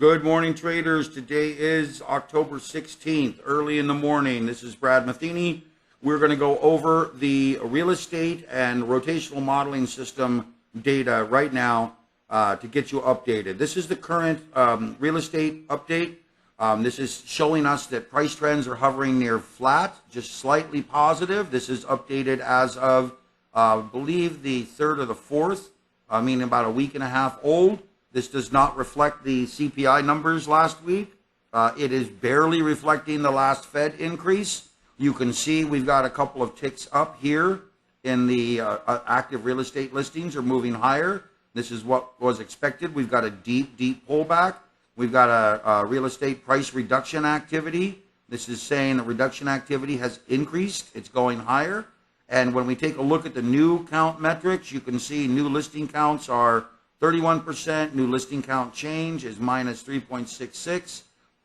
Good morning, traders. Today is October 16th, early in the morning. This is Brad Matheny. We're going to go over the real estate and rotational modeling system data right now to get you updated. This is the current real estate update. This is showing us that price trends are hovering near flat, just slightly positive. This is updated as of, I believe, the 3rd or the 4th, meaning about a week and a half old. This does not reflect the CPI numbers last week. It is barely reflecting the last Fed increase. You can see we've got a couple of ticks up here in the active real estate listings are moving higher. This is what was expected. We've got a deep pullback. We've got a real estate price reduction activity. This is saying that reduction activity has increased. It's going higher. And when we take a look at the new count metrics, you can see new listing counts are 31%, new listing count change is minus 3.66,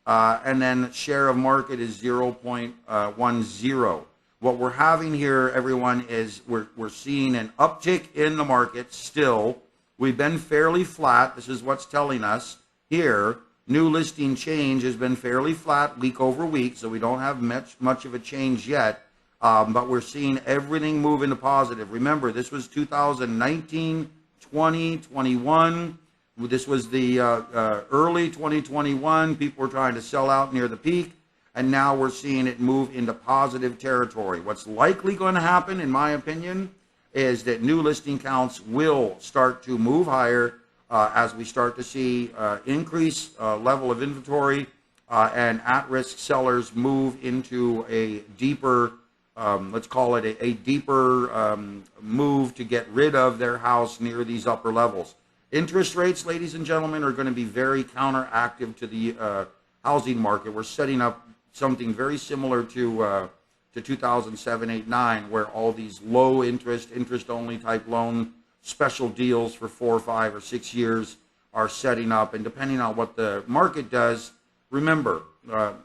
and then share of market is 0.10. What we're having here, everyone, is we're seeing an uptick in the market still. We've been fairly flat. This is what's telling us here. New listing change has been fairly flat week over week, so we don't have much of a change yet, but we're seeing everything move into positive. Remember, this was 2019, 20, 21. This was the early 2021. People were trying to sell out near the peak, and now we're seeing it move into positive territory. What's likely going to happen, in my opinion, is that new listing counts will start to move higher as we start to see increased level of inventory and at-risk sellers move into a deeper let's call it a deeper move to get rid of their house near these upper levels. Interest rates, ladies and gentlemen, are going to be very counteractive to the housing market. We're setting up something very similar to 2007, 8, 9, where all these low interest, interest-only type loan special deals for 4, 5, or 6 years are setting up. And depending on what the market does, remember,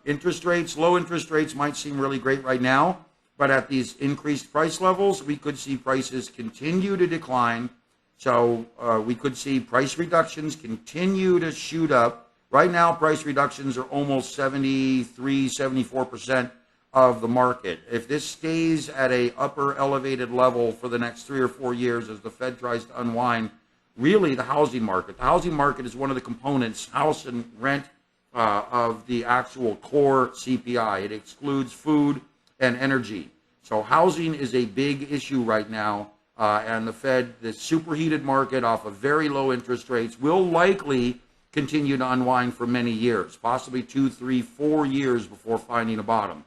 interest rates, low interest rates might seem really great right now, but at these increased price levels, we could see prices continue to decline. So we could see price reductions continue to shoot up. Right now, price reductions are almost 73, 74% of the market. If this stays at a upper elevated level for the next 3 or 4 years as the Fed tries to unwind, really the housing market is one of the components, house and rent, of the actual core CPI. It excludes food and energy. So housing is a big issue right now, and the Fed, the superheated market off of very low interest rates, will likely continue to unwind for many years, possibly 2, 3, 4 years before finding a bottom.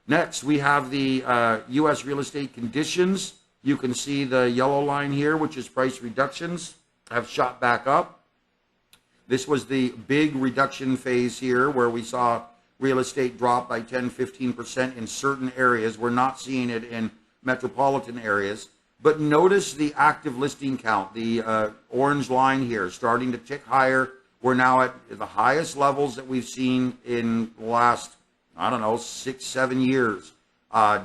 Next, we have the U.S. real estate conditions. You can see the yellow line here, which is price reductions, have shot back up. This was the big reduction phase here where we saw real estate drop by 10, 15% in certain areas. We're not seeing it in metropolitan areas. But notice the active listing count, the orange line here, starting to tick higher. We're now at the highest levels that we've seen in the last, 6, 7 years.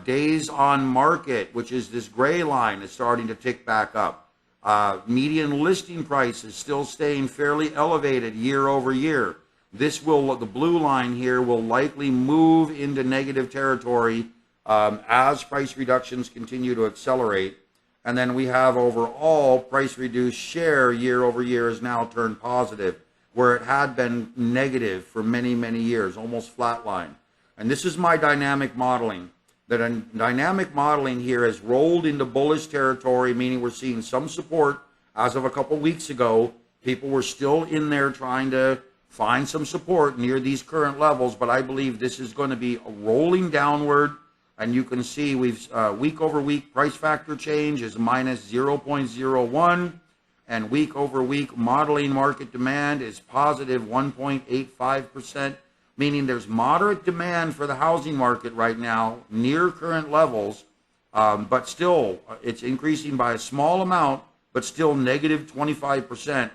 Days on market, which is this gray line, is starting to tick back up. Median listing price is still staying fairly elevated year over year. The blue line here will likely move into negative territory as price reductions continue to accelerate. And then we have overall price reduced share year over year has now turned positive, where it had been negative for many, many years, almost flatline. And this is my dynamic modeling. The dynamic modeling here has rolled into bullish territory, meaning we're seeing some support. As of a couple weeks ago, people were still in there trying to find some support near these current levels, but I believe this is going to be rolling downward, and you can see we've week over week price factor change is minus 0.01, and week over week modeling market demand is positive 1.85%, meaning there's moderate demand for the housing market right now near current levels, but still it's increasing by a small amount, but still negative 25%.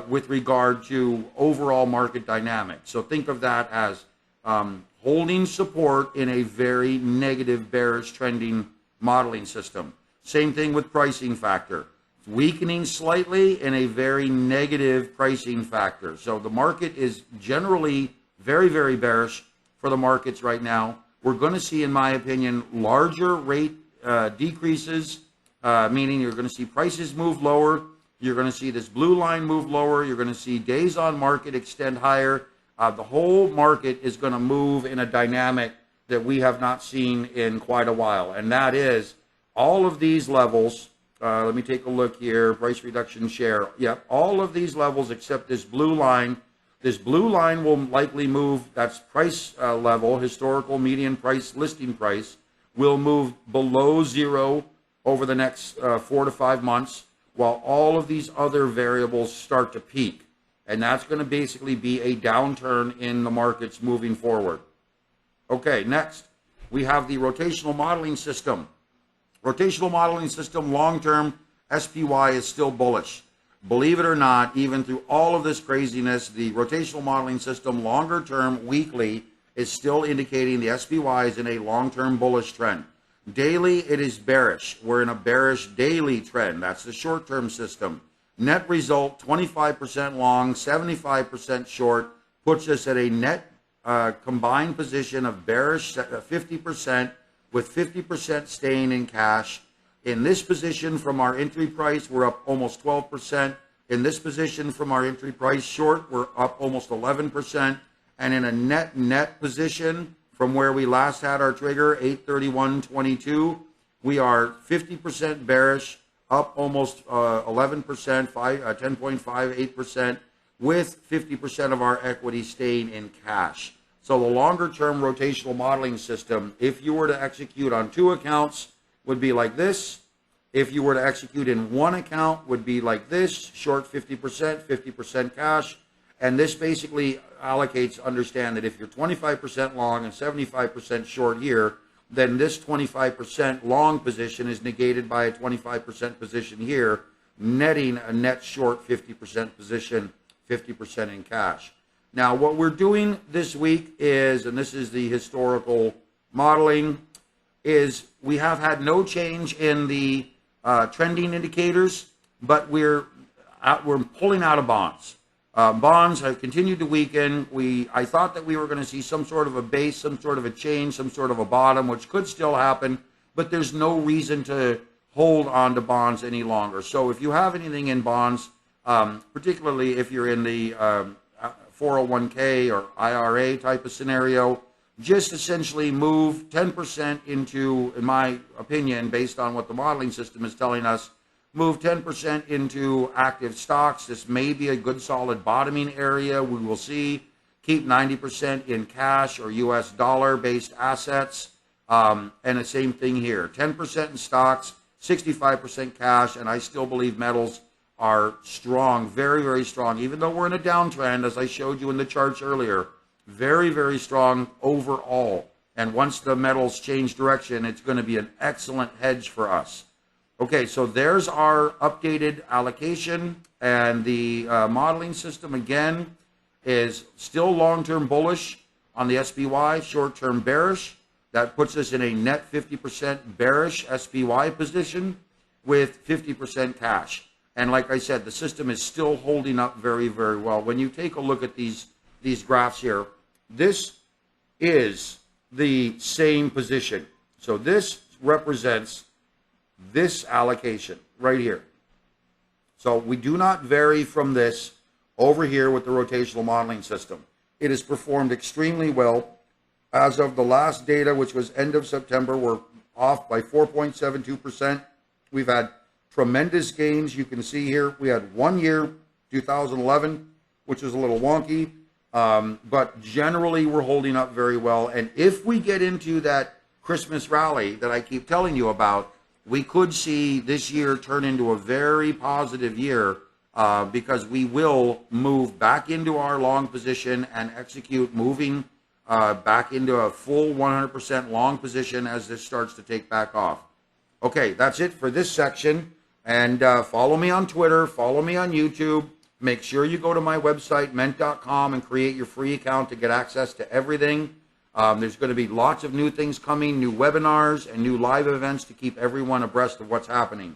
With regard to overall market dynamics. So think of that as holding support in a very negative bearish trending modeling system. Same thing with pricing factor. weakening slightly, and a very negative pricing factor. So the market is generally very, very bearish for the markets right now. We're going to see, in my opinion, larger rate decreases, meaning you're going to see prices move lower. You're going to see this blue line move lower. You're going to see days on market extend higher. The whole market is going to move in a dynamic that we have not seen in quite a while. And that is all of these levels. Let me take a look here. Price reduction share. Yep. All of these levels except this blue line. This blue line will likely move. That's price level, historical median price, listing price, will move below zero over the next 4 to 5 months, while all of these other variables start to peak. And that's going to basically be a downturn in the markets moving forward. Okay, next, we have the rotational modeling system. Rotational modeling system, long-term, SPY is still bullish. Believe it or not, even through all of this craziness, the rotational modeling system, longer-term, weekly, is still indicating the SPY is in a long-term bullish trend. Daily, it is bearish. We're in a bearish daily trend. That's the short-term system. Net result, 25% long, 75% short, puts us at a net combined position of bearish 50%, with 50% staying in cash. In this position from our entry price, we're up almost 12%. In this position from our entry price short, we're up almost 11%. And in a net position from where we last had our trigger, 8/31/22, we are 50% bearish, up almost 11%, 10.58%, with 50% of our equity staying in cash. So the longer-term rotational modeling system, if you were to execute on 2 accounts, would be like this. If you were to execute in 1 account, would be like this, short 50%, 50% cash. And this basically allocates, understand that if you're 25% long and 75% short here, then this 25% long position is negated by a 25% position here, netting a net short 50% position, 50% in cash. Now, what we're doing this week is, and this is the historical modeling, is we have had no change in the trending indicators, but we're pulling out of bonds. Bonds have continued to weaken. I thought that we were going to see some sort of a base, some sort of a change, some sort of a bottom, which could still happen, but there's no reason to hold on to bonds any longer. So if you have anything in bonds, particularly if you're in the 401k or IRA type of scenario, just essentially move 10% into, in my opinion, based on what the modeling system is telling us, move 10% into active stocks. This may be a good solid bottoming area. We will see. Keep 90% in cash or US dollar-based assets. And the same thing here. 10% in stocks, 65% cash, and I still believe metals are strong, very, very strong. Even though we're in a downtrend, as I showed you in the charts earlier, very, very strong overall. And once the metals change direction, it's going to be an excellent hedge for us. Okay, so there's our updated allocation, and the modeling system, again, is still long-term bullish on the SPY, short-term bearish. That puts us in a net 50% bearish SPY position with 50% cash. And like I said, the system is still holding up very, very well. When you take a look at these graphs here, this is the same position. So this represents this allocation right here. So we do not vary from this over here with the rotational modeling system. It has performed extremely well. As of the last data, which was end of September, we're off by 4.72%. We've had tremendous gains. You can see here we had 1 year, 2011, which was a little wonky, but generally we're holding up very well. And if we get into that Christmas rally that I keep telling you about, we could see this year turn into a very positive year because we will move back into our long position and execute moving back into a full 100% long position as this starts to take back off. Okay, that's it for this section. And follow me on Twitter, follow me on YouTube. Make sure you go to my website, MENT.com, and create your free account to get access to everything. There's going to be lots of new things coming, new webinars and new live events to keep everyone abreast of what's happening.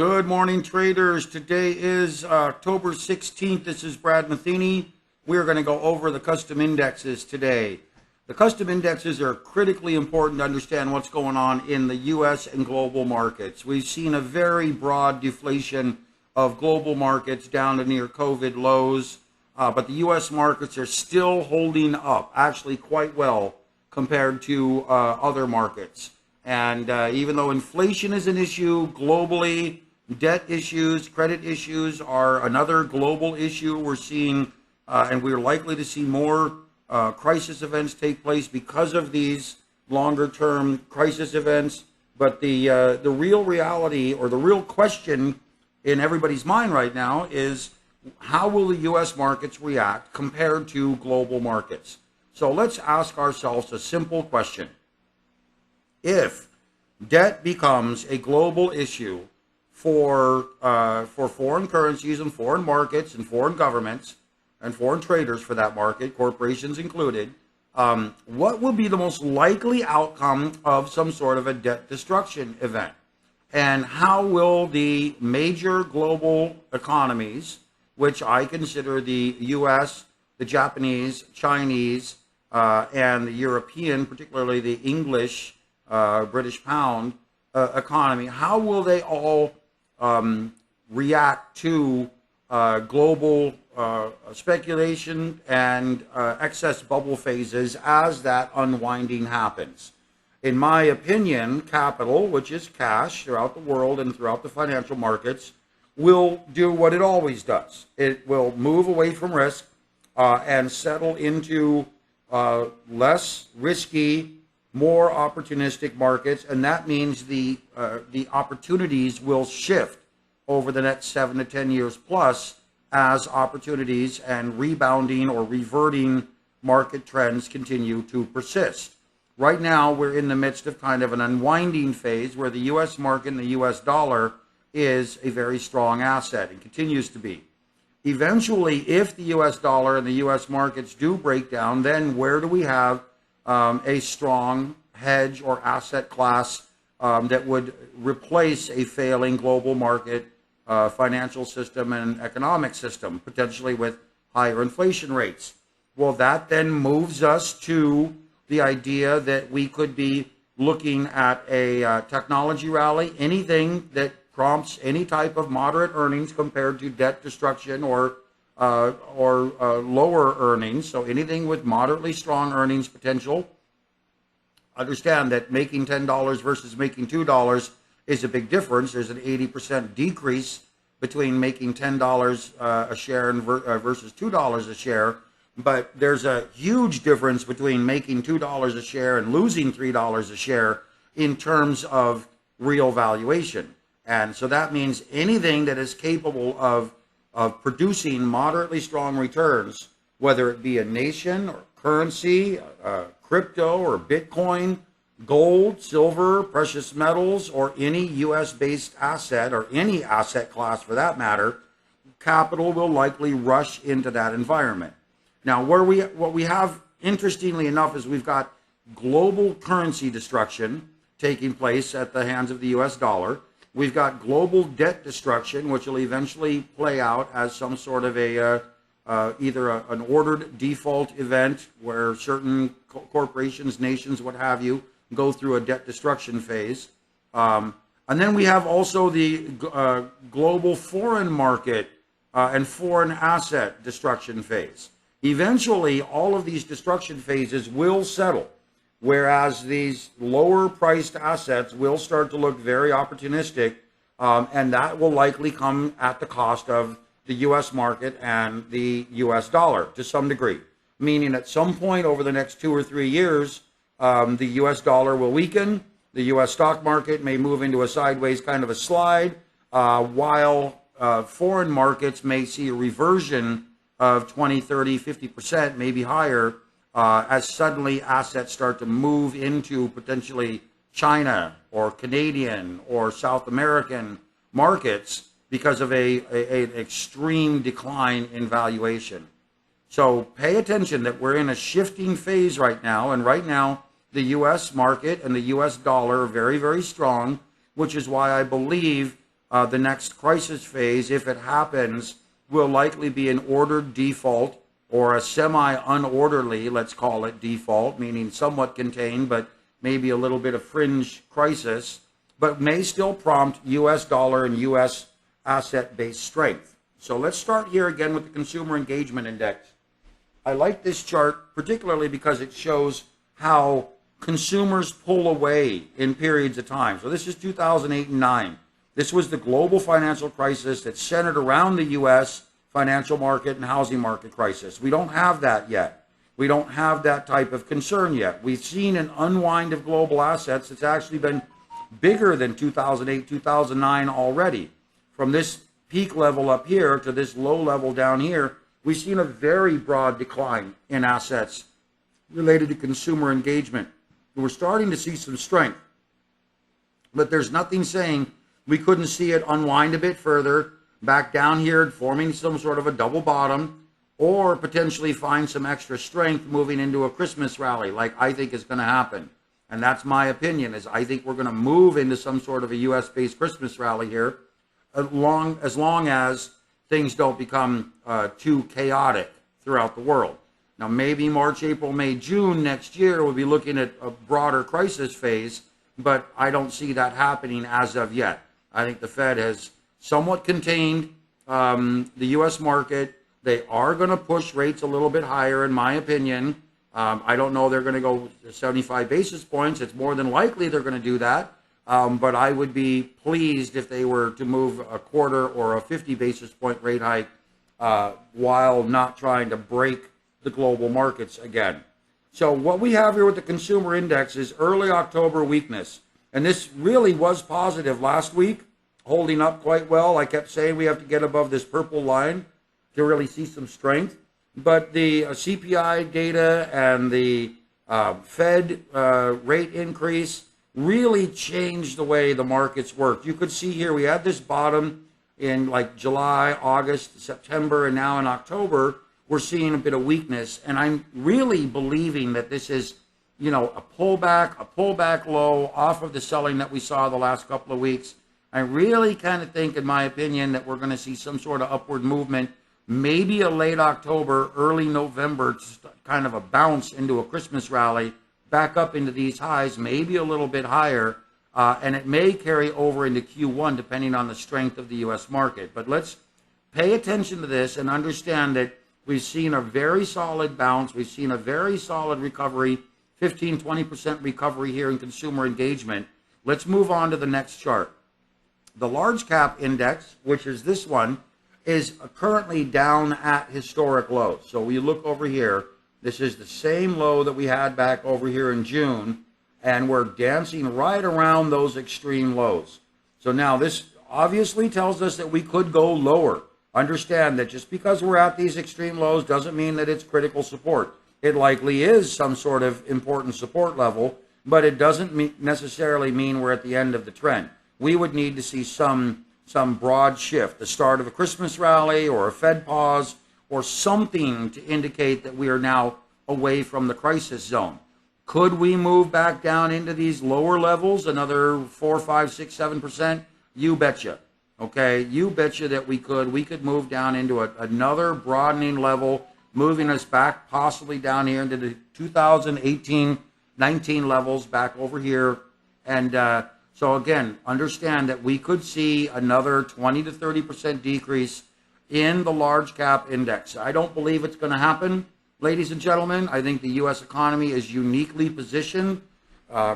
Good morning, traders. Today is October 16th. This is Brad Matheny. We're going to go over the custom indexes today. The custom indexes are critically important to understand what's going on in the U.S. and global markets. We've seen a very broad deflation of global markets down to near COVID lows, but the U.S. markets are still holding up, actually quite well compared to other markets. And even though inflation is an issue globally, debt issues, credit issues are another global issue. We're seeing, and we're likely to see more crisis events take place because of these longer-term crisis events. But the real reality, or the real question in everybody's mind right now, is how will the U.S. markets react compared to global markets? So let's ask ourselves a simple question. If debt becomes a global issue for foreign currencies and foreign markets and foreign governments and foreign traders for that market, corporations included, what will be the most likely outcome of some sort of a debt destruction event? And how will the major global economies, which I consider the U.S., the Japanese, Chinese, and the European, particularly the English, British pound economy, how will they all react to global speculation and excess bubble phases as that unwinding happens? In my opinion, capital, which is cash throughout the world and throughout the financial markets, will do what it always does. It will move away from risk and settle into less risky, more opportunistic markets, and that means the opportunities will shift over the next 7 to 10 years plus as opportunities and rebounding or reverting market trends continue to persist. Right now, we're in the midst of kind of an unwinding phase where the U.S. market and the U.S. dollar is a very strong asset and continues to be. Eventually, if the U.S. dollar and the U.S. markets do break down, then where do we have a strong hedge or asset class that would replace a failing global market, financial system and economic system, potentially with higher inflation rates? Well, that then moves us to the idea that we could be looking at a technology rally, anything that prompts any type of moderate earnings compared to debt destruction or lower earnings. So anything with moderately strong earnings potential. Understand that making $10 versus making $2 is a big difference. There's an 80% decrease between making $10 a share versus $2 a share. But there's a huge difference between making $2 a share and losing $3 a share in terms of real valuation. And so that means anything that is capable of producing moderately strong returns, whether it be a nation or currency, crypto or Bitcoin, gold, silver, precious metals, or any U.S.-based asset or any asset class for that matter, capital will likely rush into that environment. Now, what we have, interestingly enough, is we've got global currency destruction taking place at the hands of the U.S. dollar. We've got global debt destruction, which will eventually play out as some sort of either an ordered default event where certain corporations, nations, what have you, go through a debt destruction phase. And then we have also the global foreign market and foreign asset destruction phase. Eventually, all of these destruction phases will settle, whereas these lower priced assets will start to look very opportunistic, and that will likely come at the cost of the U.S. market and the U.S. dollar to some degree, meaning at some point over the next 2 or 3 years, the U.S. dollar will weaken, the U.S. stock market may move into a sideways kind of a slide, while foreign markets may see a reversion of 20, 30, 50%, maybe higher, as suddenly assets start to move into potentially China or Canadian or South American markets because of an extreme decline in valuation. So pay attention that we're in a shifting phase right now, and right now the U.S. market and the U.S. dollar are very, very strong, which is why I believe the next crisis phase, if it happens, will likely be an ordered default or a semi-unorderly, let's call it default, meaning somewhat contained, but maybe a little bit of fringe crisis, but may still prompt U.S. dollar and U.S. asset-based strength. So let's start here again with the Consumer Engagement Index. I like this chart particularly because it shows how consumers pull away in periods of time. So this is 2008 and 9. This was the global financial crisis that centered around the U.S. financial market and housing market crisis. We don't have that yet. We don't have that type of concern yet. We've seen an unwind of global assets that's actually been bigger than 2008, 2009 already. From this peak level up here to this low level down here, we've seen a very broad decline in assets related to consumer engagement. We're starting to see some strength, but there's nothing saying we couldn't see it unwind a bit further, back down here, forming some sort of a double bottom, or potentially find some extra strength moving into a Christmas rally, like I think is going to happen. And that's my opinion, is I think we're going to move into some sort of a U.S.-based Christmas rally here, as long as things don't become too chaotic throughout the world. Now, maybe March, April, May, June next year, we'll be looking at a broader crisis phase, but I don't see that happening as of yet. I think the Fed has somewhat contained the U.S. market. They are going to push rates a little bit higher, in my opinion. I don't know they're going to go 75 basis points. It's more than likely they're going to do that. But I would be pleased if they were to move a quarter or a 50 basis point rate hike while not trying to break the global markets again. So what we have here with the consumer index is early October weakness. And this really was positive last week, holding up quite well. I kept saying we have to get above this purple line to really see some strength. But the CPI data and the Fed rate increase really changed the way the markets worked. You could see here we had this bottom in like July, August, September, and now in October, we're seeing a bit of weakness. And I'm really believing that this is, you know, a pullback low off of the selling that we saw the last couple of weeks. I really kind of think, in my opinion, that we're going to see some sort of upward movement, maybe a late October, early November, just kind of a bounce into a Christmas rally, back up into these highs, maybe a little bit higher, and it may carry over into Q1 depending on the strength of the U.S. market. But let's pay attention to this and understand that we've seen a very solid bounce. We've seen a very solid recovery, 15-20% recovery here in consumer engagement. Let's move on to the next chart. The large cap index, which is this one, is currently down at historic lows. So we look over here. This is the same low that we had back over here in June, and we're dancing right around those extreme lows. So now this obviously tells us that we could go lower. Understand that just because we're at these extreme lows doesn't mean that it's critical support. It likely is some sort of important support level, but it doesn't necessarily mean we're at the end of the trend. We would need to see some broad shift, the start of a Christmas rally or a Fed pause, or something to indicate that we are now away from the crisis zone. Could we move back down into these lower levels, another 4, 5, 6, 7%? You betcha. Okay, you betcha that we could. We could move down into another broadening level, moving us back possibly down here into the 2018, 19 levels back over here. And so again, understand that we could see another 20 to 30% decrease in the large cap index. I don't believe it's going to happen, ladies and gentlemen. I think the U.S. economy is uniquely positioned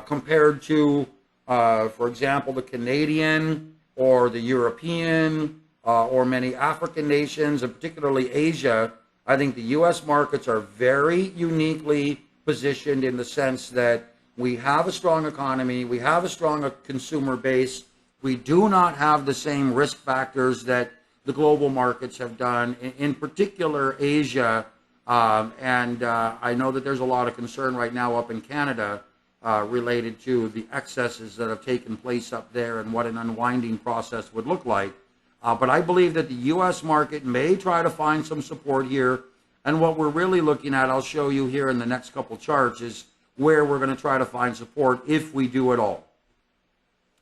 compared to, for example, the Canadian or the European or many African nations, and particularly Asia. I think the U.S. markets are very uniquely positioned in the sense that we have a strong economy, we have a strong consumer base, we do not have the same risk factors that the global markets have done, in particular Asia, and I know that there's a lot of concern right now up in Canada related to the excesses that have taken place up there and what an unwinding process would look like. But I believe that the U.S. market may try to find some support here, and what we're really looking at, I'll show you here in the next couple charts, is where we're going to try to find support if we do at all.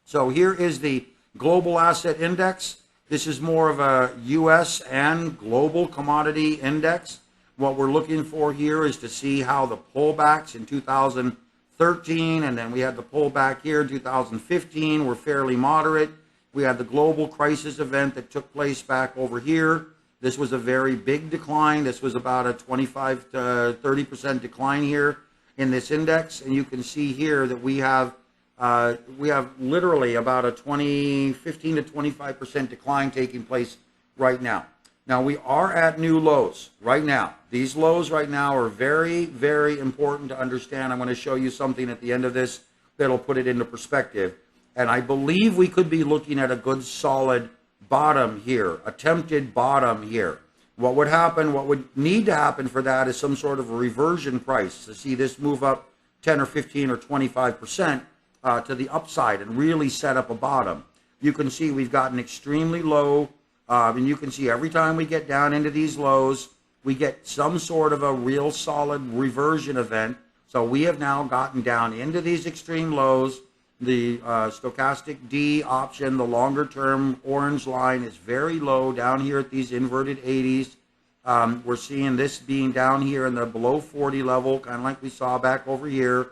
So here is the Global Asset Index. This is more of a U.S. and global commodity index. What we're looking for here is to see how the pullbacks in 2013, and then we had the pullback here in 2015, were fairly moderate. We had the global crisis event that took place back over here. This was a very big decline. This was about a 25 to 30% decline here in this index. And you can see here that we have literally about a 15 to 25% decline taking place right now. Now we are at new lows right now. These lows right now are very, very important to understand. I'm going to show you something at the end of this that'll put it into perspective. And I believe we could be looking at a good solid bottom here, attempted bottom here. What would happen, what would need to happen for that is some sort of a reversion price to see this move up 10 or 15 or 25% to the upside and really set up a bottom. You can see we've gotten extremely low, and you can see every time we get down into these lows, we get some sort of a real solid reversion event. So we have now gotten down into these extreme lows. The stochastic D option, the longer term orange line, is very low down here at these inverted 80s. We're seeing this being down here in the below 40 level, kind of like we saw back over here.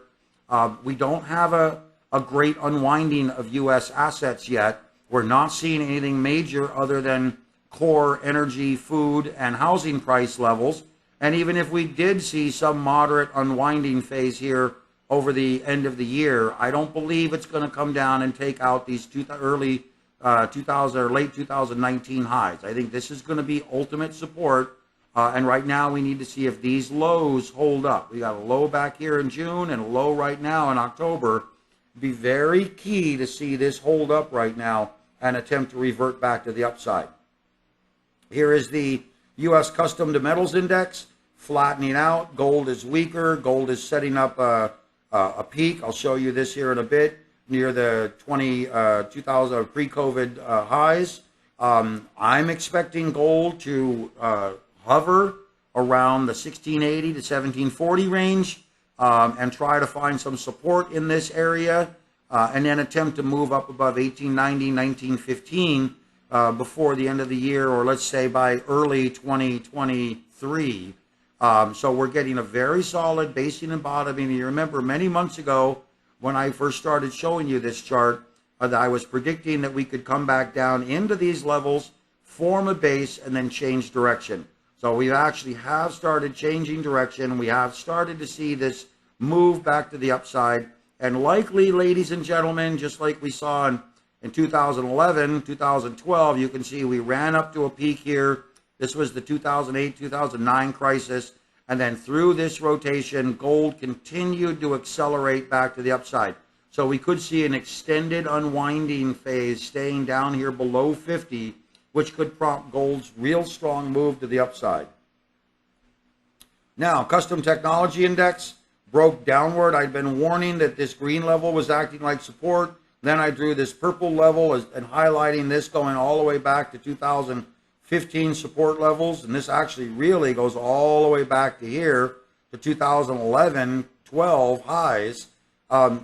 We don't have a great unwinding of U.S. assets yet. We're not seeing anything major other than core energy, food, and housing price levels. And even if we did see some moderate unwinding phase here over the end of the year, I don't believe it's going to come down and take out these early 2000 or late 2019 highs. I think this is going to be ultimate support. And right now we need to see if these lows hold up. We got a low back here in June and a low right now in October. Be very key to see this hold up right now and attempt to revert back to the upside. Here is the U.S. Custom to Metals Index flattening out. Gold is weaker. Gold is setting up a peak. I'll show you this here in a bit near the 2000 pre-COVID highs. I'm expecting gold to hover around the 1680 to 1740 range and try to find some support in this area and then attempt to move up above 1890, 1915 before the end of the year, or let's say by early 2023. So we're getting a very solid basing and bottoming. You remember many months ago when I first started showing you this chart, that I was predicting that we could come back down into these levels, form a base, and then change direction. So we actually have started changing direction. We have started to see this move back to the upside. And likely, ladies and gentlemen, just like we saw in 2011, 2012, you can see we ran up to a peak here. This was the 2008, 2009 crisis. And then through this rotation, gold continued to accelerate back to the upside. So we could see an extended unwinding phase staying down here below 50, which could prompt gold's real strong move to the upside. Now, Custom Technology Index broke downward. I'd been warning that this green level was acting like support. Then I drew this purple level and highlighting this going all the way back to 2015 support levels. And this actually really goes all the way back to here to 2011, 12 highs.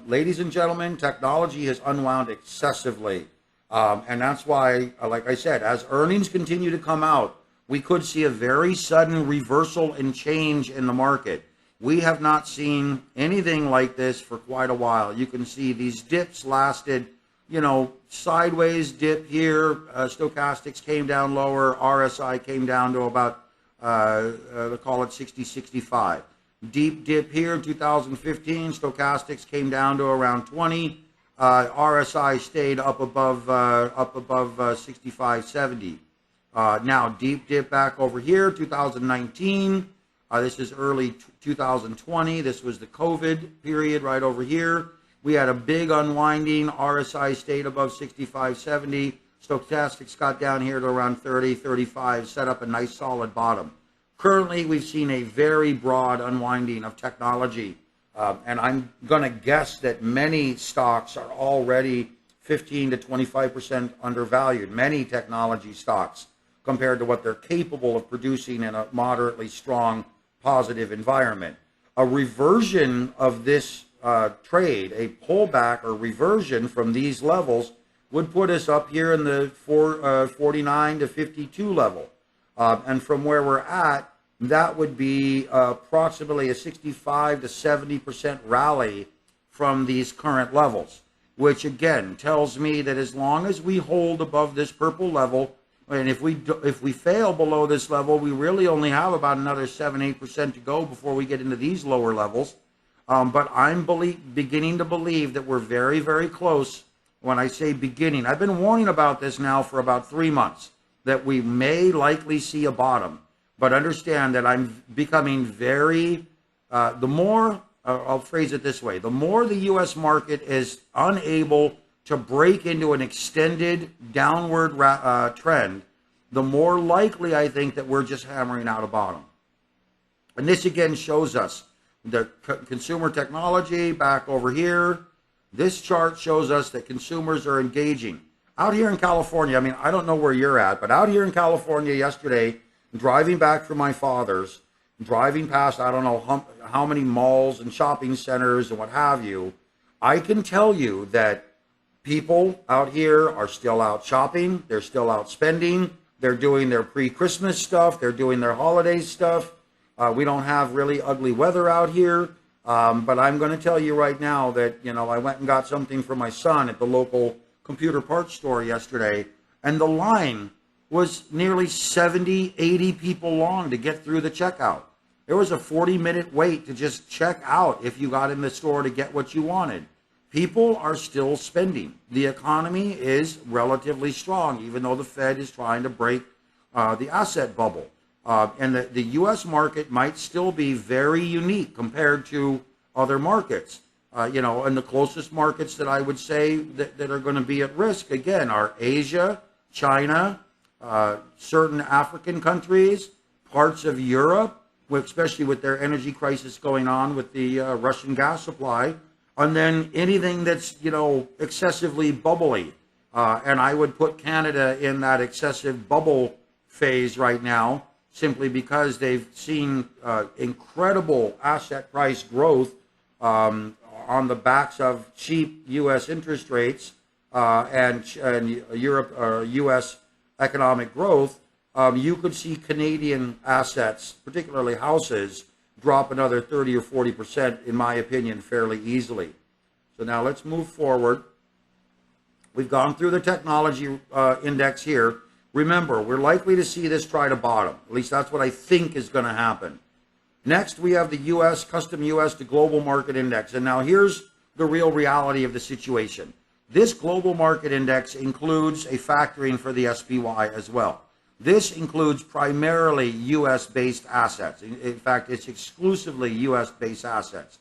Ladies and gentlemen, technology has unwound excessively. And that's why, like I said, as earnings continue to come out, we could see a very sudden reversal and change in the market. We have not seen anything like this for quite a while. You can see these dips lasted, sideways dip here. Stochastics came down lower. RSI came down to about, let's call it 60, 65. Deep dip here in 2015. Stochastics came down to around 20. RSI stayed up above 65, 70. Now deep dip back over here, 2019. This is early 2020. This was the COVID period right over here. We had a big unwinding. RSI stayed above 65, 70. Stochastics got down here to around 30, 35, set up a nice solid bottom. Currently, we've seen a very broad unwinding of technology. And I'm going to guess that many stocks are already 15 to 25% undervalued. Many technology stocks compared to what they're capable of producing in a moderately strong positive environment. A reversion of this trade, a pullback or reversion from these levels, would put us up here in the 49 to 52 level. And from where we're at, that would be approximately a 65 to 70% rally from these current levels, which again tells me that as long as we hold above this purple level, and if we fail below this level, we really only have about another 7-8% to go before we get into these lower levels. But I'm beginning to believe that we're very, very close. When I say beginning, I've been warning about this now for about 3 months, that we may likely see a bottom. But understand that I'm becoming very, I'll phrase it this way, the more the U.S. market is unable to break into an extended downward trend, the more likely I think that we're just hammering out a bottom. And this again shows us the consumer technology back over here. This chart shows us that consumers are engaging. Out here in California, I mean, I don't know where you're at, but out here in California yesterday, driving back from my father's, driving past, I don't know how many malls and shopping centers and what have you, I can tell you that people out here are still out shopping, they're still out spending, they're doing their pre-Christmas stuff, they're doing their holiday stuff. We don't have really ugly weather out here, but I'm going to tell you right now that, I went and got something for my son at the local computer parts store yesterday, and the line was nearly 70, 80 people long to get through the checkout. There was a 40-minute wait to just check out if you got in the store to get what you wanted. People are still spending. The economy is relatively strong, even though the Fed is trying to break the asset bubble. And the U.S. market might still be very unique compared to other markets. And the closest markets that I would say that are going to be at risk, again, are Asia, China, certain African countries, parts of Europe, especially with their energy crisis going on with the Russian gas supply, and then anything that's, excessively bubbly. And I would put Canada in that excessive bubble phase right now, simply because they've seen incredible asset price growth on the backs of cheap U.S. interest rates and Europe or U.S. economic growth. You could see Canadian assets, particularly houses, drop another 30 or 40%, in my opinion, fairly easily. So now let's move forward. We've gone through the technology index here. Remember, we're likely to see this try to bottom. At least that's what I think is going to happen. Next, we have the U.S., custom U.S. to global market index. And now here's the real reality of the situation. This global market index includes a factoring for the SPY as well. This includes primarily U.S.-based assets. In fact, it's exclusively U.S.-based assets.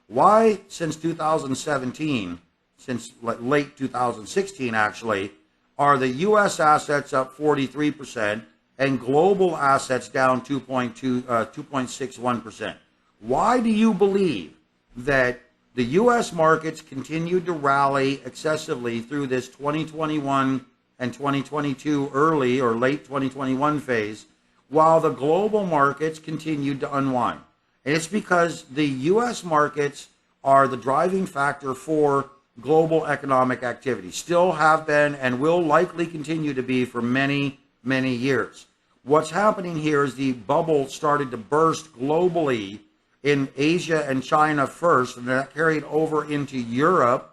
Why, since 2017, since late 2016 actually, are the U.S. assets up 43% and global assets down 2.61%? Why do you believe that the U.S. markets continued to rally excessively through this 2021 and 2022 early or late 2021 phase, while the global markets continued to unwind? And it's because the U.S. markets are the driving factor for global economic activity, still have been and will likely continue to be for many, many years. What's happening here is the bubble started to burst globally in Asia and China first, and that carried over into Europe,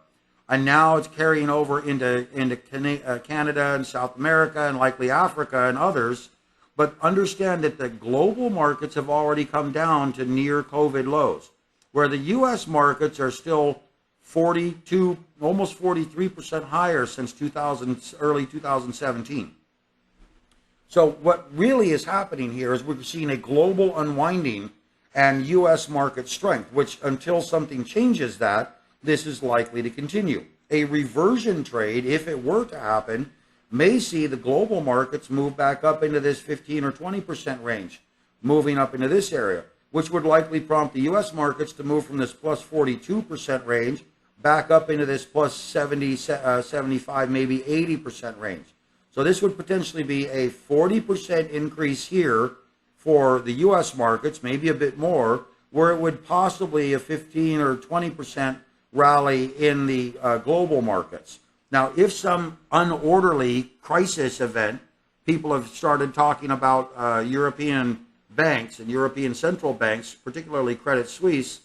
and now it's carrying over into Canada and South America and likely Africa and others. But understand that the global markets have already come down to near COVID lows, where the U.S. markets are still 42, almost 43% higher since early 2017. So what really is happening here is we're seeing a global unwinding and U.S. market strength, which until something changes that, this is likely to continue. A reversion trade, if it were to happen, may see the global markets move back up into this 15 or 20% range, moving up into this area, which would likely prompt the U.S. markets to move from this plus 42% range back up into this plus 70, 75, maybe 80% range. So this would potentially be a 40% increase here for the U.S. markets, maybe a bit more, where it would possibly a 15 or 20% rally in the global markets. Now, if some unorderly crisis event, people have started talking about European banks and European central banks, particularly Credit Suisse.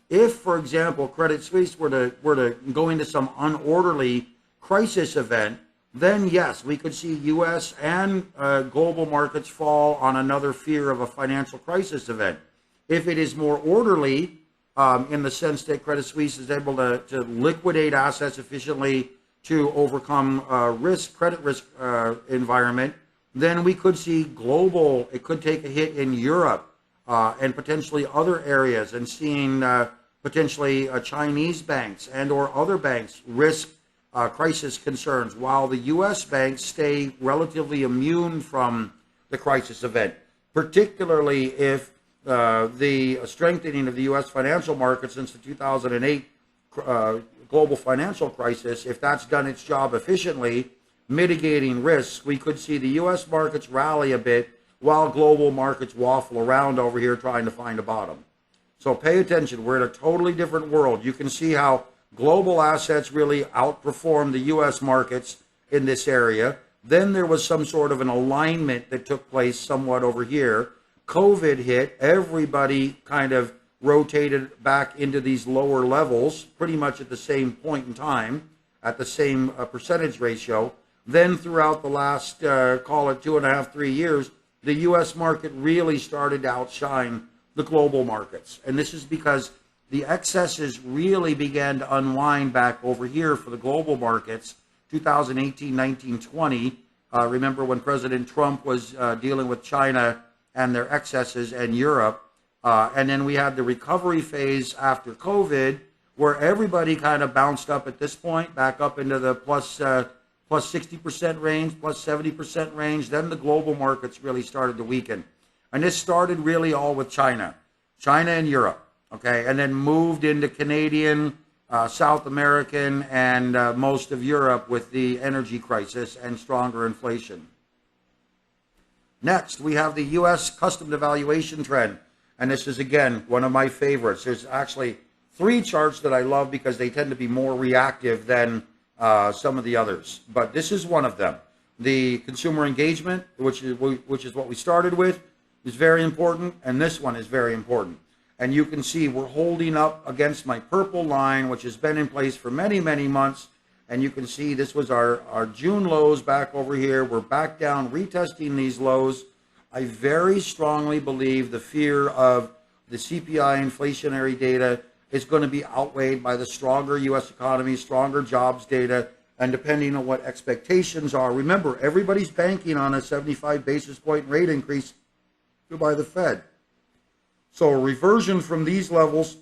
If, for example, Credit Suisse were to go into some unorderly crisis event, then yes, we could see U.S. and global markets fall on another fear of a financial crisis event. If it is more orderly, in the sense that Credit Suisse is able to liquidate assets efficiently to overcome credit risk environment, then we could see global, it could take a hit in Europe and potentially other areas, and seeing potentially Chinese banks and or other banks risk crisis concerns, while the U.S. banks stay relatively immune from the crisis event, particularly if the strengthening of the U.S. financial market since the 2008 global financial crisis, if that's done its job efficiently, mitigating risks, we could see the U.S. markets rally a bit while global markets waffle around over here trying to find a bottom. So pay attention. We're in a totally different world. You can see how global assets really outperform the U.S. markets in this area. Then there was some sort of an alignment that took place somewhat over here. COVID hit. Everybody kind of rotated back into these lower levels pretty much at the same point in time, at the same percentage ratio. Then throughout the last, call it 2.5, 3 years, the U.S. market really started to outshine the global markets. And this is because the excesses really began to unwind back over here for the global markets, 2018, 19, 20. Remember when President Trump was dealing with China and their excesses and Europe. And then we had the recovery phase after COVID, where everybody kind of bounced up at this point, back up into the plus 60% range, plus 70% range. Then the global markets really started to weaken. And this started really all with China and Europe, okay? And then moved into Canadian, South American, and most of Europe with the energy crisis and stronger inflation. Next, we have the U.S. custom devaluation trend. And this is, again, one of my favorites. There's actually 3 charts that I love because they tend to be more reactive than some of the others. But this is one of them. The consumer engagement, which is what we started with, is very important. And this one is very important. And you can see we're holding up against my purple line, which has been in place for many, many months. And you can see this was our June lows back over here. We're back down, retesting these lows. I very strongly believe the fear of the CPI inflationary data is going to be outweighed by the stronger U.S. economy, stronger jobs data, and depending on what expectations are. Remember, everybody's banking on a 75 basis point rate increase by the Fed. So a reversion from these levels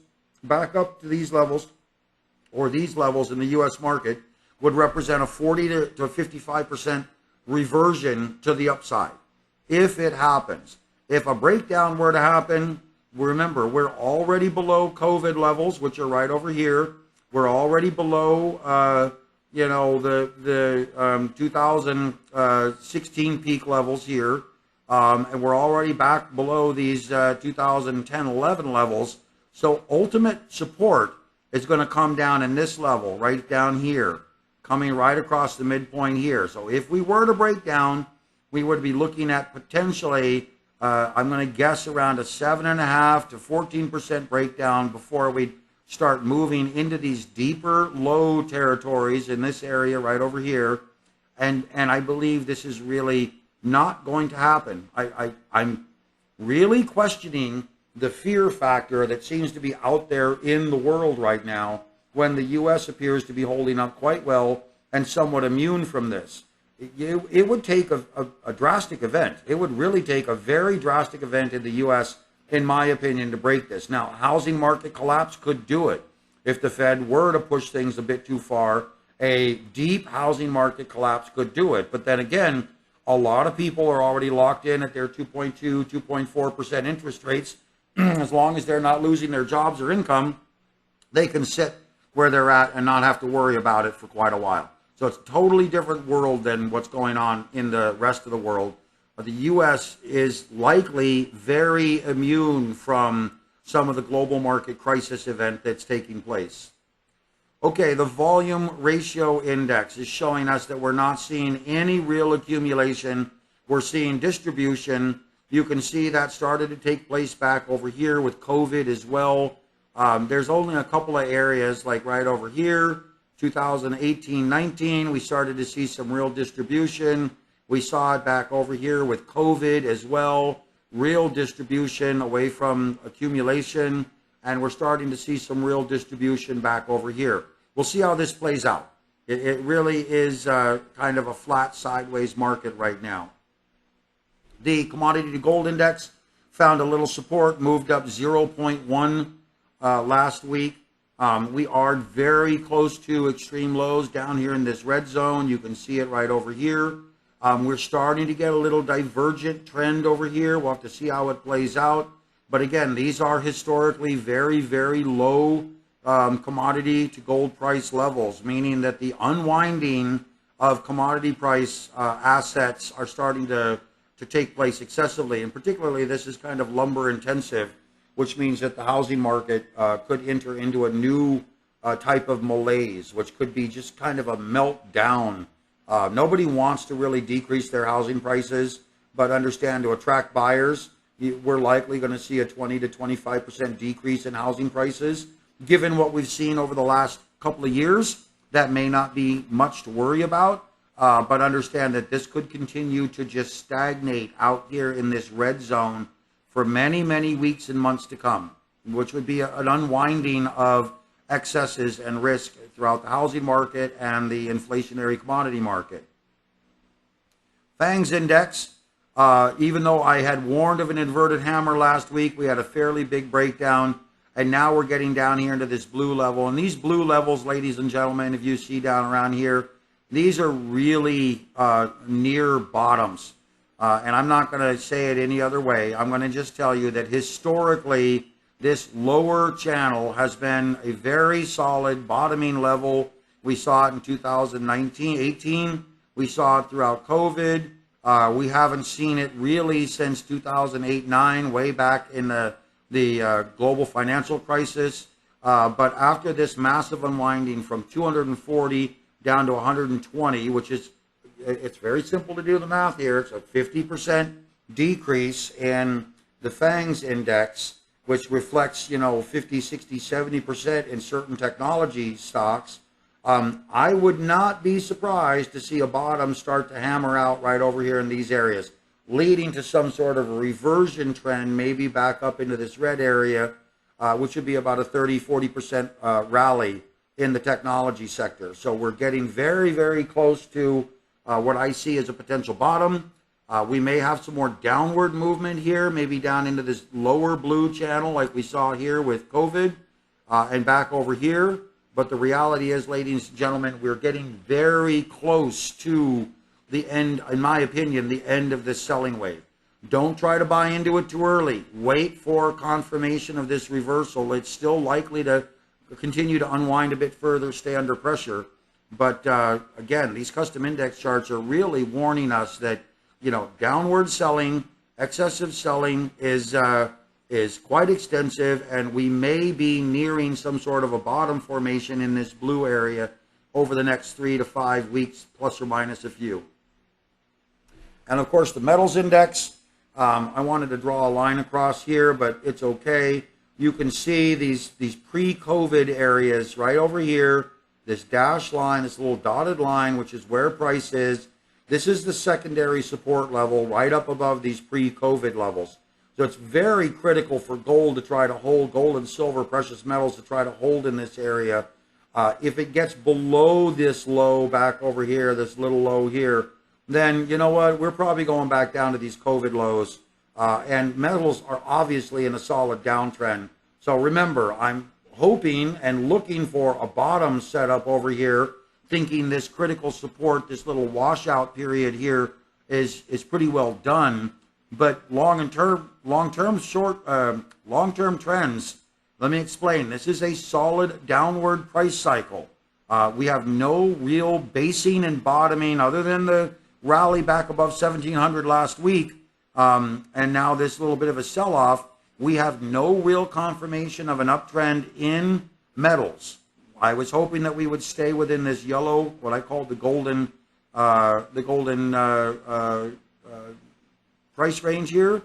back up to these levels, or these levels in the U.S. market, would represent a 40 to 55% reversion to the upside. If it happens. If a breakdown were to happen, remember, we're already below COVID levels, which are right over here. We're already below, the 2016 peak levels here. And we're already back below these 2010-11 levels. So ultimate support is going to come down in this level, right down here, coming right across the midpoint here. So if we were to break down, we would be looking at potentially, I'm going to guess, around a 7.5 to 14% breakdown before we start moving into these deeper low territories in this area right over here. And I believe this is really not going to happen. I'm really questioning the fear factor that seems to be out there in the world right now when the U.S. appears to be holding up quite well and somewhat immune from this. It would take a drastic event. It would really take a very drastic event in the U.S., in my opinion, to break this. Now, housing market collapse could do it. If the Fed were to push things a bit too far, a deep housing market collapse could do it. But then again, a lot of people are already locked in at their 2.2, 2.4% interest rates. As long as they're not losing their jobs or income, they can sit where they're at and not have to worry about it for quite a while. So it's a totally different world than what's going on in the rest of the world. The U.S. is likely very immune from some of the global market crisis event that's taking place. Okay, the volume ratio index is showing us that we're not seeing any real accumulation. We're seeing distribution. You can see that started to take place back over here with COVID as well. There's only a couple of areas, like right over here, 2018-19, we started to see some real distribution. We saw it back over here with COVID as well, real distribution away from accumulation, and we're starting to see some real distribution back over here. We'll see how this plays out. It really is kind of a flat sideways market right now. The commodity to gold index found a little support, moved up 0.1 last week. We are very close to extreme lows down here in this red zone. You can see it right over here. We're starting to get a little divergent trend over here. We'll have to see how it plays out. But again, these are historically very, very low commodity to gold price levels, meaning that the unwinding of commodity price assets are starting to take place excessively. And particularly, this is kind of lumber intensive, which means that the housing market could enter into a new type of malaise, which could be just kind of a meltdown. Nobody wants to really decrease their housing prices, but understand, to attract buyers, we're likely going to see a 20 to 25% decrease in housing prices. Given what we've seen over the last couple of years, that may not be much to worry about, but understand that this could continue to just stagnate out here in this red zone for many, many weeks and months to come, which would be an unwinding of excesses and risk throughout the housing market and the inflationary commodity market. FANG's index, even though I had warned of an inverted hammer last week, we had a fairly big breakdown, and now we're getting down here into this blue level. And these blue levels, ladies and gentlemen, if you see down around here, these are really near bottoms. And I'm not going to say it any other way. I'm going to just tell you that historically, this lower channel has been a very solid bottoming level. We saw it in 2019, 18. We saw it throughout COVID. We haven't seen it really since 2008-9, way back in the global financial crisis. But after this massive unwinding from 240 down to 120, which is, it's very simple to do the math here. It's a 50% decrease in the FANG's index, which reflects, 50, 60, 70% in certain technology stocks. I would not be surprised to see a bottom start to hammer out right over here in these areas, leading to some sort of a reversion trend, maybe back up into this red area, which would be about a 30, 40% rally in the technology sector. So we're getting very, very close to what I see as a potential bottom. We may have some more downward movement here, maybe down into this lower blue channel like we saw here with COVID, and back over here. But the reality is, ladies and gentlemen, we're getting very close to the end, in my opinion, the end of this selling wave. Don't try to buy into it too early. Wait for confirmation of this reversal. It's still likely to continue to unwind a bit further, stay under pressure. But again, these custom index charts are really warning us that, downward selling, excessive selling is quite extensive, and we may be nearing some sort of a bottom formation in this blue area over the next 3 to 5 weeks, plus or minus a few. And of course, the metals index, I wanted to draw a line across here, but it's okay. You can see these pre-COVID areas right over here, this dashed line, this little dotted line, which is where price is. This is the secondary support level right up above these pre-COVID levels. So it's very critical for gold to try to hold, gold and silver, precious metals, to try to hold in this area. If it gets below this low back over here, this little low here, then you know what? We're probably going back down to these COVID lows. And metals are obviously in a solid downtrend. So remember, I'm hoping and looking for a bottom setup over here, thinking this critical support, this little washout period here is pretty well done. But long-term trends, let me explain. This is a solid downward price cycle. We have no real basing and bottoming other than the rally back above 1700 last week. And now this little bit of a sell-off. We have no real confirmation of an uptrend in metals. I was hoping that we would stay within this yellow, what I call the golden price range here,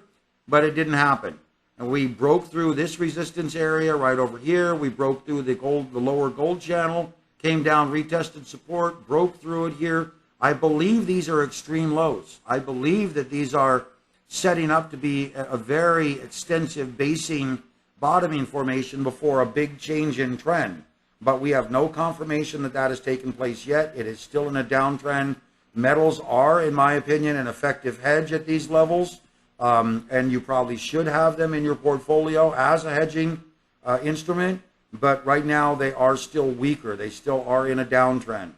but it didn't happen. And we broke through this resistance area right over here. We broke through the lower gold channel, came down, retested support, broke through it here. I believe these are extreme lows. I believe that these are setting up to be a very extensive bottoming formation before a big change in trend. But we have no confirmation that that has taken place yet. It is still in a downtrend. Metals are, in my opinion, an effective hedge at these levels. And you probably should have them in your portfolio as a hedging instrument. But right now they are still weaker. They still are in a downtrend.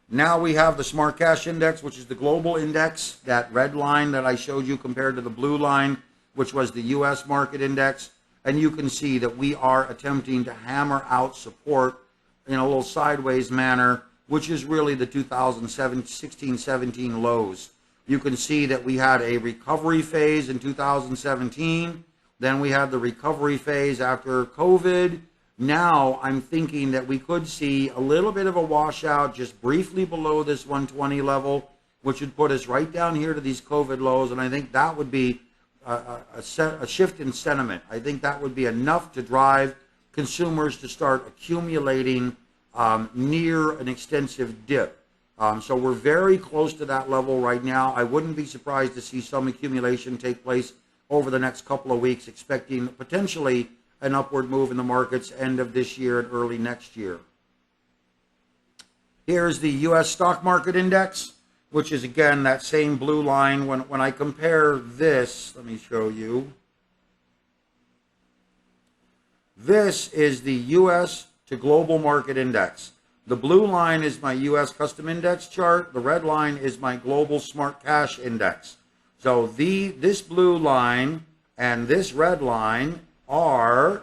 Now we have the Smart Cash Index, which is the global index, that red line that I showed you compared to the blue line, which was the U.S. market index. And you can see that we are attempting to hammer out support in a little sideways manner, which is really the 2016-17 lows. You can see that we had a recovery phase in 2017. Then we had the recovery phase after COVID. Now I'm thinking that we could see a little bit of a washout just briefly below this 120 level, which would put us right down here to these COVID lows. And I think that would be a shift in sentiment. I think that would be enough to drive consumers to start accumulating near an extensive dip. So we're very close to that level right now. I wouldn't be surprised to see some accumulation take place over the next couple of weeks, expecting potentially an upward move in the markets end of this year and early next year. Here's the U.S. stock market index, which is, again, that same blue line. When I compare this, let me show you. This is the U.S. to global market index. The blue line is my U.S. custom index chart. The red line is my global smart cash index. So this blue line and this red line are,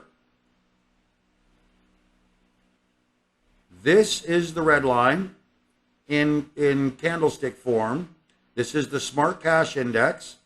this is the red line in candlestick form. This is the smart cash index.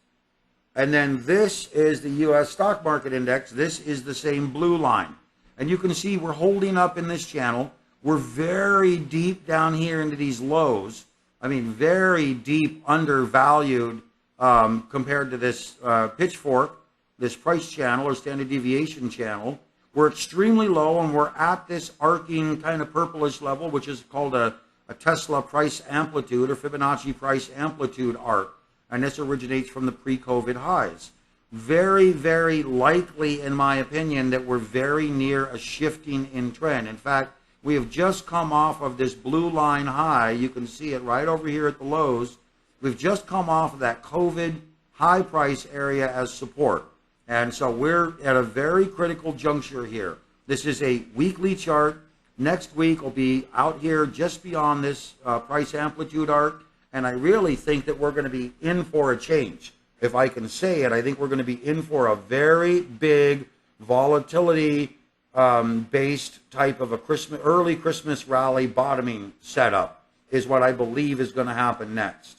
And then this is the U.S. stock market index. This is the same blue line. And you can see we're holding up in this channel. We're very deep down here into these lows. I mean, very deep undervalued compared to this pitchfork, this price channel or standard deviation channel. We're extremely low, and we're at this arcing kind of purplish level, which is called a Tesla price amplitude or Fibonacci price amplitude arc. And this originates from the pre-COVID highs. Very, very likely, in my opinion, that we're very near a shifting in trend. In fact, we have just come off of this blue line high. You can see it right over here at the lows. We've just come off of that COVID high price area as support. And so we're at a very critical juncture here. This is a weekly chart. Next week will be out here just beyond this price amplitude arc. And I really think that we're going to be in for a change. If I can say it, I think we're going to be in for a very big volatility based type of a early Christmas rally bottoming setup is what I believe is going to happen next.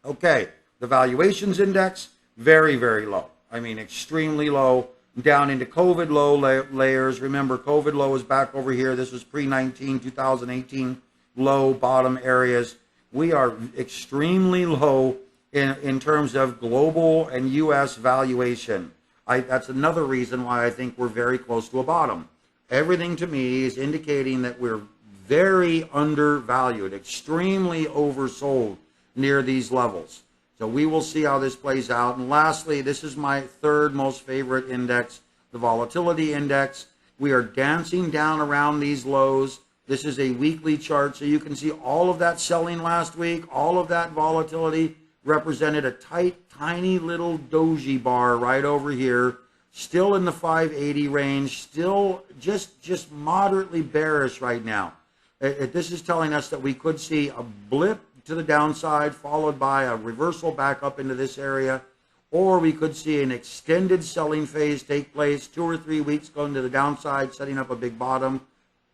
Okay, the Valuations Index, very, very low. I mean, extremely low, down into COVID low layers. Remember, COVID low is back over here. This was pre-19, 2018 low bottom areas. We are extremely low in terms of global and U.S. valuation. That's another reason why I think we're very close to a bottom. Everything to me is indicating that we're very undervalued, extremely oversold near these levels. So we will see how this plays out. And lastly, this is my third most favorite index, the Volatility Index. We are dancing down around these lows. This is a weekly chart, so you can see all of that selling last week, all of that volatility represented a tight, tiny little doji bar right over here, still in the 580 range, still just moderately bearish right now. This is telling us that we could see a blip to the downside followed by a reversal back up into this area, or we could see an extended selling phase take place, 2 or 3 weeks going to the downside, setting up a big bottom,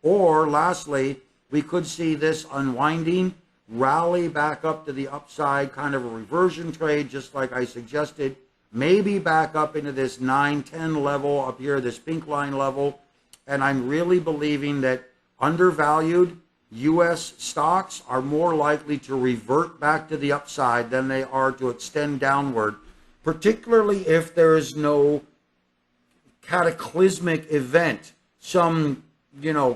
or lastly, we could see this unwinding, rally back up to the upside, kind of a reversion trade, just like I suggested maybe back up into this 9-10 level up here, this pink line level. And I'm really believing that undervalued U.S. stocks are more likely to revert back to the upside than they are to extend downward, particularly if there is no cataclysmic event, some,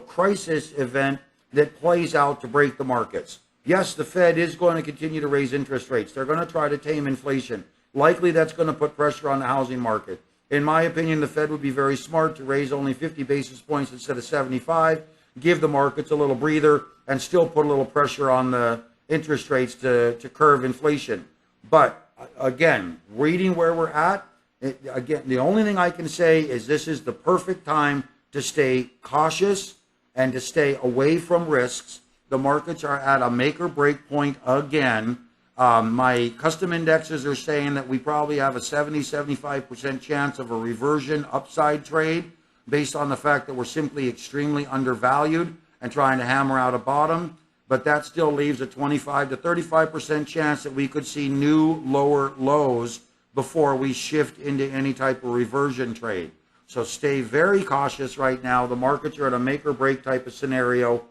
crisis event that plays out to break the markets. Yes, the Fed is going to continue to raise interest rates. They're going to try to tame inflation. Likely that's going to put pressure on the housing market. In my opinion, the Fed would be very smart to raise only 50 basis points instead of 75, give the markets a little breather, and still put a little pressure on the interest rates to curb inflation. But again, reading where we're at, the only thing I can say is this is the perfect time to stay cautious and to stay away from risks. The markets are at a make or break point again. My custom indexes are saying that we probably have a 70-75% chance of a reversion upside trade based on the fact that we're simply extremely undervalued and trying to hammer out a bottom. But that still leaves a 25 to 35% chance that we could see new lower lows before we shift into any type of reversion trade. So stay very cautious right now. The markets are at a make or break type of scenario.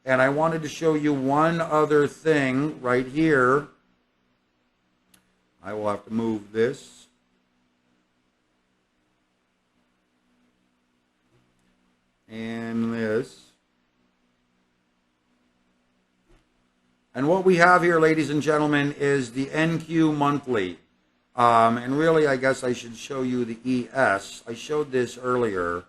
And I wanted to show you one other thing right here. I will have to move this. And this. And what we have here, ladies and gentlemen, is the NQ monthly. And really, I guess I should show you the ES. I showed this earlier.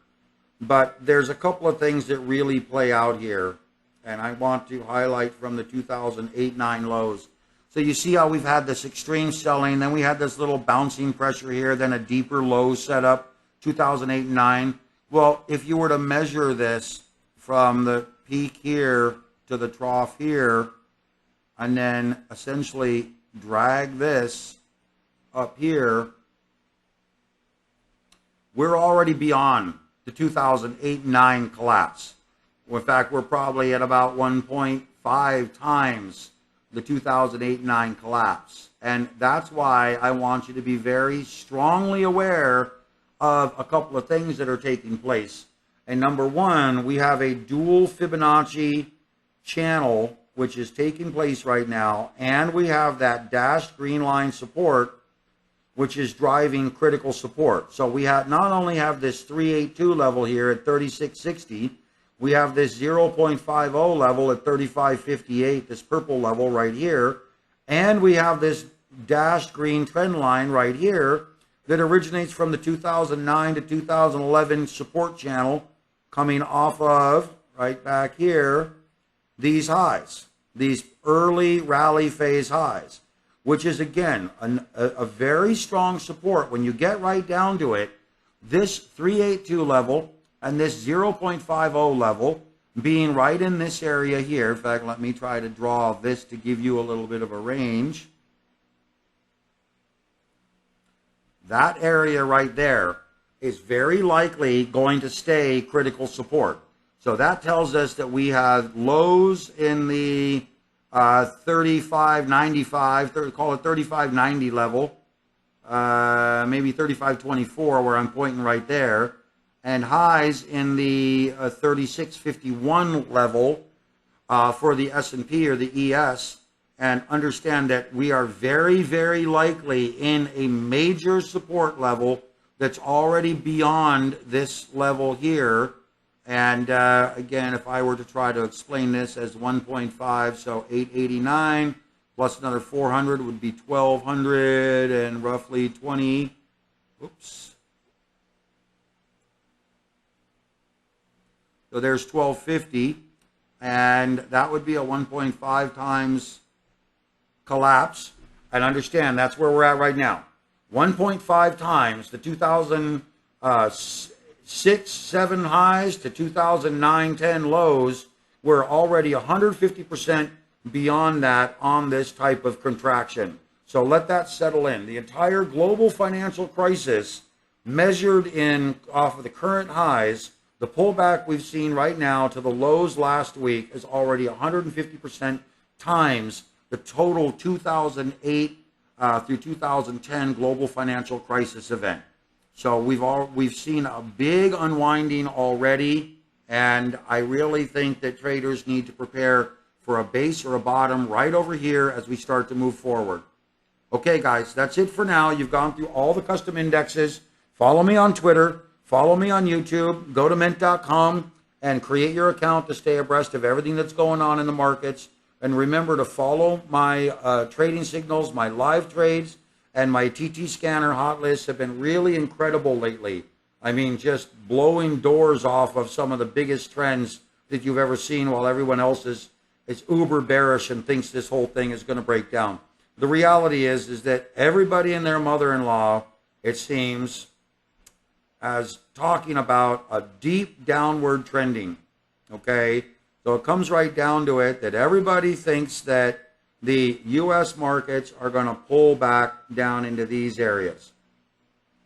But there's a couple of things that really play out here. And I want to highlight from the 2008-9 lows. So you see how we've had this extreme selling, then we had this little bouncing pressure here, then a deeper low setup, 2008-9. Well, if you were to measure this from the peak here to the trough here, and then essentially drag this up here, we're already beyond the 2008-9 collapse. In fact, we're probably at about 1.5 times the 2008-9 collapse. And that's why I want you to be very strongly aware of a couple of things that are taking place. And number one, we have a dual Fibonacci channel which is taking place right now, and we have that dashed green line support which is driving critical support. So we have not only have this 382 level here at 3660, we have this 0.50 level at 3558, this purple level right here, and we have this dashed green trend line right here that originates from the 2009 to 2011 support channel coming off of, right back here, these highs, these early rally phase highs, which is, again, a very strong support. When you get right down to it, this 382 level and this 0.50 level being right in this area here. In fact, let me try to draw this to give you a little bit of a range. That area right there is very likely going to stay critical support. So that tells us that we have lows in the 35.95, call it 35.90 level, maybe 35.24 where I'm pointing right there, and highs in the 36.51 level for the S&P or the ES, and understand that we are very, very likely in a major support level that's already beyond this level here. And again, if I were to try to explain this as 1.5, so 889 plus another 400 would be 1200 and roughly 20. Oops. So there's 1250, and that would be a 1.5 times collapse. And understand that's where we're at right now. 1.5 times the 2006-7 highs to 2009-10 lows. We're already 150% beyond that on this type of contraction. So let that settle in. The entire global financial crisis measured in off of the current highs, the pullback we've seen right now to the lows last week is already 150% times the total 2008 through 2010 global financial crisis event. So we've seen a big unwinding already, and I really think that traders need to prepare for a base or a bottom right over here as we start to move forward. Okay, guys, that's it for now. You've gone through all the custom indexes. Follow me on Twitter. Follow me on YouTube. Go to MENT.com and create your account to stay abreast of everything that's going on in the markets. And remember to follow my trading signals, my live trades, and my TTScanner Hotlist have been really incredible lately. I mean, just blowing doors off of some of the biggest trends that you've ever seen, while everyone else is uber bearish and thinks this whole thing is going to break down. The reality is that everybody and their mother-in-law, it seems, as talking about a deep downward trending, okay? So it comes right down to it that everybody thinks that the U.S. markets are going to pull back down into these areas,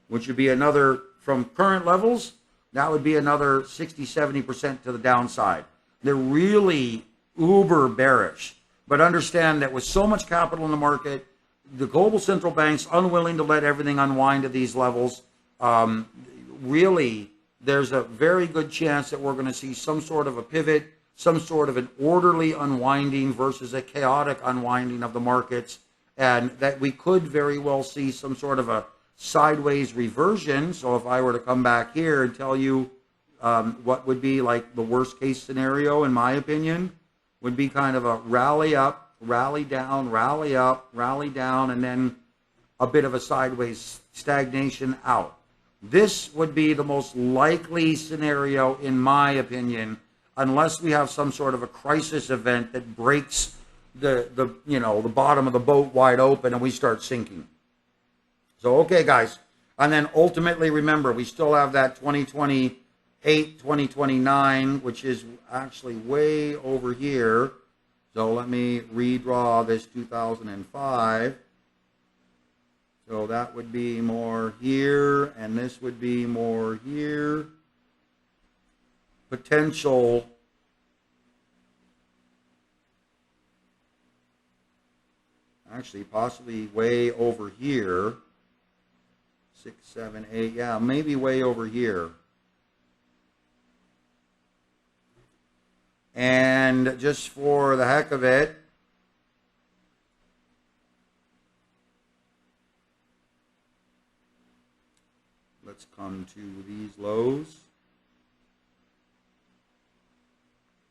which would be another, from current levels, that would be another 60-70% to the downside. They're really uber bearish. But understand that with so much capital in the market, the global central banks unwilling to let everything unwind to these levels, really, there's a very good chance that we're going to see some sort of a pivot, some sort of an orderly unwinding versus a chaotic unwinding of the markets, and that we could very well see some sort of a sideways reversion. So if I were to come back here and tell you what would be like the worst case scenario, in my opinion, would be kind of a rally up, rally down, rally up, rally down, and then a bit of a sideways stagnation out. This would be the most likely scenario, in my opinion, unless we have some sort of a crisis event that breaks the bottom of the boat wide open and we start sinking. So, okay, guys. And then ultimately, remember, we still have that 2028, 2029, which is actually way over here. So let me redraw this 2005. So that would be more here, and this would be more here. Potential actually possibly way over here. 6, 7, 8, yeah, maybe way over here. And just for the heck of it, let's come to these lows.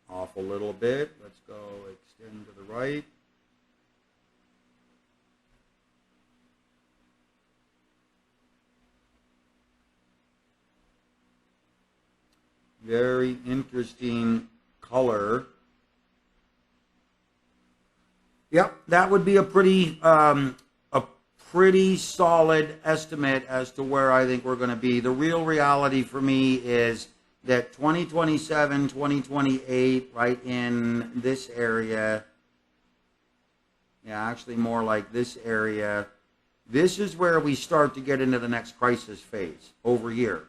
Off a little bit. Let's go extend to the right. Very interesting color. Yep, that would be a pretty solid estimate as to where I think we're going to be. The real reality for me is that 2027, 2028, right in this area, yeah, actually more like this area, this is where we start to get into the next crisis phase over here.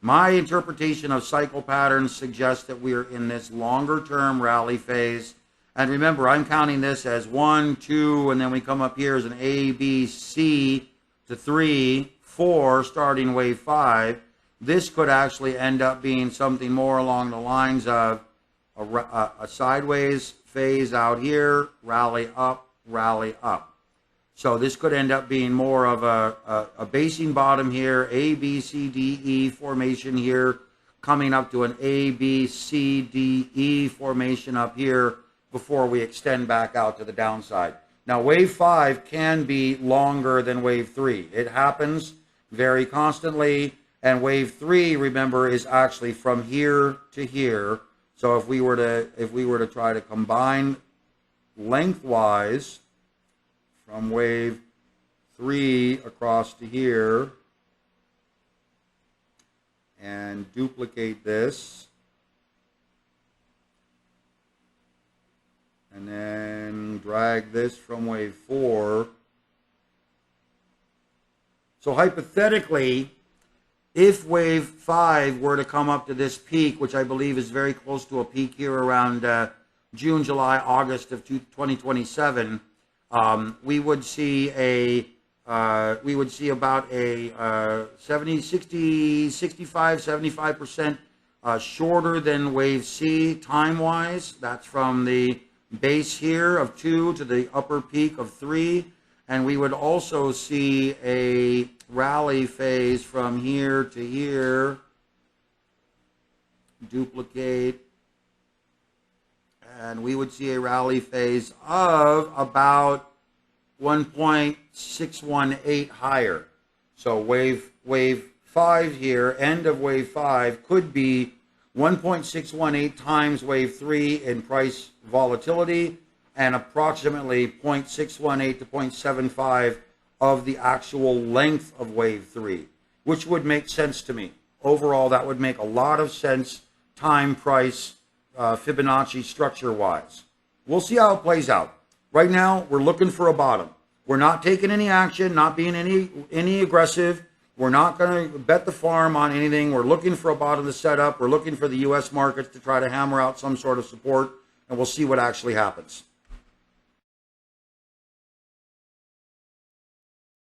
My interpretation of cycle patterns suggests that we're in this longer-term rally phase. And remember, I'm counting this as 1, 2, and then we come up here as an A, B, C to 3, 4, starting wave 5. This could actually end up being something more along the lines of a sideways phase out here, rally up, rally up. So this could end up being more of a basing bottom here, A, B, C, D, E formation here, coming up to an A, B, C, D, E formation up here before we extend back out to the downside. Now, wave 5 can be longer than wave 3. It happens very constantly, and wave 3, remember, is actually from here to here. So if we were to try to combine lengthwise from wave 3 across to here and duplicate this, and then drag this from wave 4. So hypothetically, if wave 5 were to come up to this peak, which I believe is very close to a peak here around June, July, August of 2027, we would see about a 70, 60, 65, 75% shorter than wave C time-wise. That's from the base here of 2 to the upper peak of 3. And we would also see a rally phase from here to here. Duplicate. And we would see a rally phase of about 1.618 higher. So wave 5 here, end of wave 5, could be 1.618 times wave 3 in price volatility, and approximately 0.618 to 0.75 of the actual length of wave 3, which would make sense to me. Overall, that would make a lot of sense, time, price, Fibonacci structure-wise. We'll see how it plays out. Right now, we're looking for a bottom. We're not taking any action, not being any aggressive. We're not going to bet the farm on anything. We're looking for a bottom to set up. We're looking for the U.S. markets to try to hammer out some sort of support, and we'll see what actually happens.